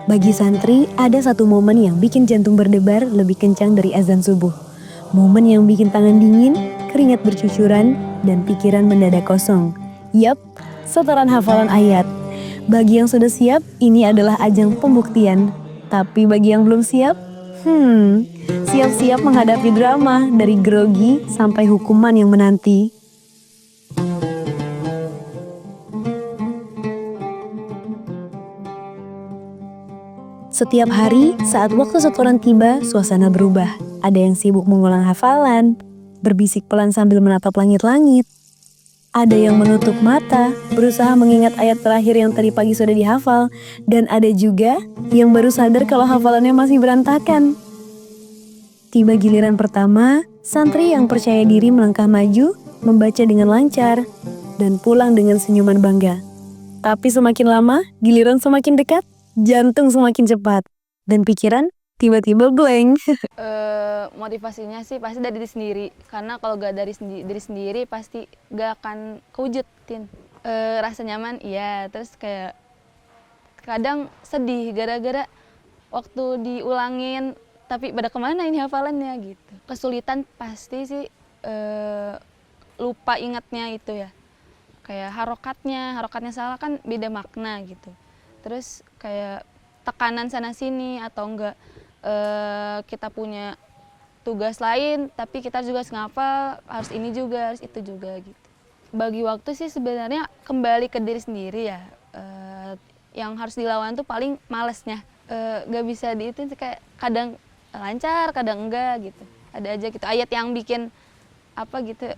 Bagi santri, ada satu momen yang bikin jantung berdebar lebih kencang dari azan subuh. Momen yang bikin tangan dingin, keringat bercucuran, dan pikiran mendadak kosong. Yap, setoran hafalan ayat. Bagi yang sudah siap, ini adalah ajang pembuktian. Tapi bagi yang belum siap, siap-siap menghadapi drama dari grogi sampai hukuman yang menanti. Setiap hari, saat waktu setoran tiba, suasana berubah. Ada yang sibuk mengulang hafalan, berbisik pelan sambil menatap langit-langit. Ada yang menutup mata, berusaha mengingat ayat terakhir yang tadi pagi sudah dihafal. Dan ada juga yang baru sadar kalau hafalannya masih berantakan. Tiba giliran pertama, santri yang percaya diri melangkah maju, membaca dengan lancar, dan pulang dengan senyuman bangga. Tapi semakin lama, giliran semakin dekat, jantung semakin cepat, dan pikiran tiba-tiba blank. Motivasinya sih pasti dari diri sendiri, karena kalau gak dari diri sendiri pasti gak akan kewujudin. Rasa nyaman, iya, terus kayak kadang sedih gara-gara waktu diulangin, tapi pada kemana ini hafalannya gitu. Kesulitan pasti sih lupa ingatnya itu ya, kayak harokatnya salah kan beda makna gitu. Terus kayak tekanan sana sini atau enggak kita punya tugas lain tapi kita juga harus ngafal, harus ini juga, harus itu juga gitu. Bagi waktu sih sebenarnya kembali ke diri sendiri ya. Yang harus dilawan tuh paling malesnya. Gak bisa diitin kayak kadang lancar, kadang enggak gitu. Ada aja gitu ayat yang bikin apa gitu.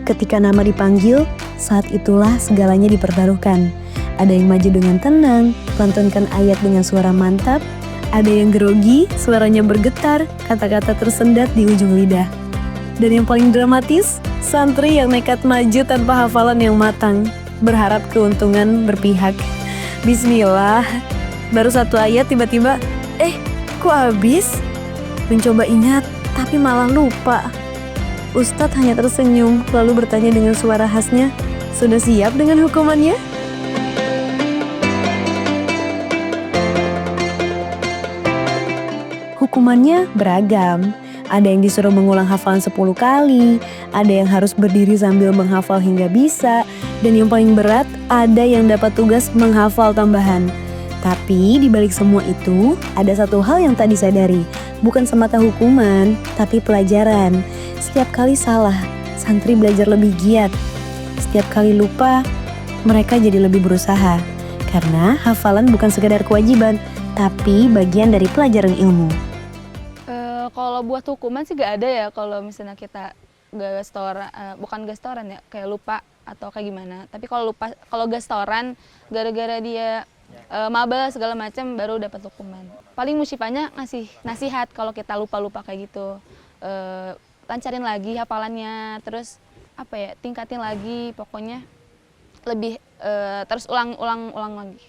Ketika nama dipanggil, saat itulah segalanya dipertaruhkan. Ada yang maju dengan tenang, melantunkan ayat dengan suara mantap. Ada yang grogi, suaranya bergetar, kata-kata tersendat di ujung lidah. Dan yang paling dramatis, santri yang nekat maju tanpa hafalan yang matang, berharap keuntungan berpihak. Bismillah, baru satu ayat tiba-tiba, kok habis? Mencoba ingat, tapi malah lupa. Ustadz hanya tersenyum, lalu bertanya dengan suara khasnya, "Sudah siap dengan hukumannya?" Hukumannya beragam. Ada yang disuruh mengulang hafalan 10 kali, ada yang harus berdiri sambil menghafal hingga bisa, dan yang paling berat, ada yang dapat tugas menghafal tambahan. Tapi di balik semua itu, ada satu hal yang tak disadari. Bukan semata hukuman, tapi pelajaran. Setiap kali salah, santri belajar lebih giat. Setiap kali lupa, mereka jadi lebih berusaha. Karena hafalan bukan sekedar kewajiban, tapi bagian dari pelajaran ilmu. Kalau buat hukuman sih gak ada ya, kalau misalnya kita bukan gastoran ya, kayak lupa atau kayak gimana. Tapi kalau gastoran, gara-gara dia maba segala macam baru dapat hukuman. Paling musibahnya ngasih nasihat kalau kita lupa-lupa kayak gitu. Lancarin lagi hafalannya, terus tingkatin lagi, pokoknya lebih terus ulang lagi.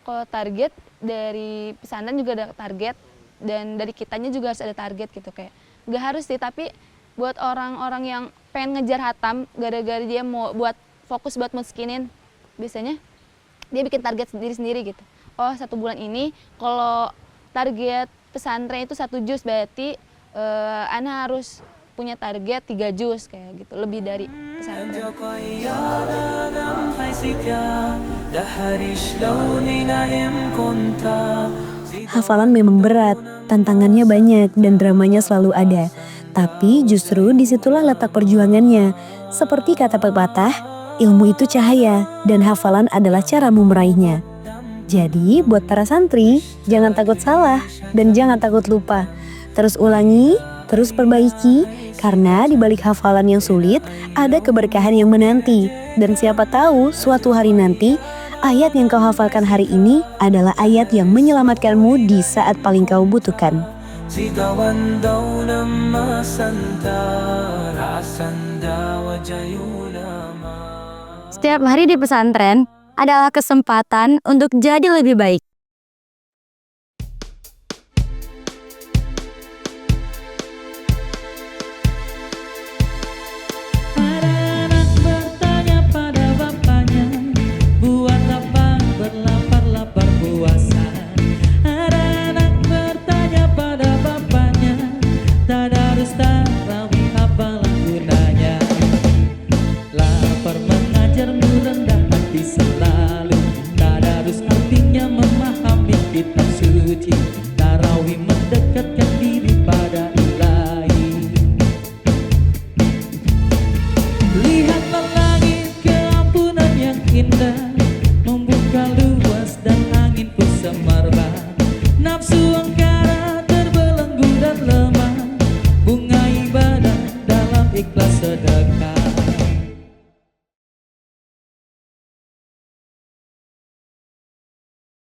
Kalau target dari pesantren juga ada target, dan dari kitanya juga harus ada target gitu, kayak nggak harus sih, tapi buat orang-orang yang pengen ngejar hatam gara-gara dia mau fokus buat muskinin, biasanya dia bikin target diri sendiri gitu. Oh, 1 bulan ini kalau target pesantren itu 1 juz, berarti ana harus punya target 3 juz kayak gitu, lebih dari pesantren. Hafalan memang berat, tantangannya banyak dan dramanya selalu ada. Tapi justru disitulah letak perjuangannya. Seperti kata pepatah, ilmu itu cahaya dan hafalan adalah caramu meraihnya. Jadi buat para santri, jangan takut salah dan jangan takut lupa. Terus ulangi, terus perbaiki, karena di balik hafalan yang sulit ada keberkahan yang menanti. Dan siapa tahu suatu hari nanti ayat yang kau hafalkan hari ini adalah ayat yang menyelamatkanmu di saat paling kau butuhkan. Setiap hari di pesantren adalah kesempatan untuk jadi lebih baik.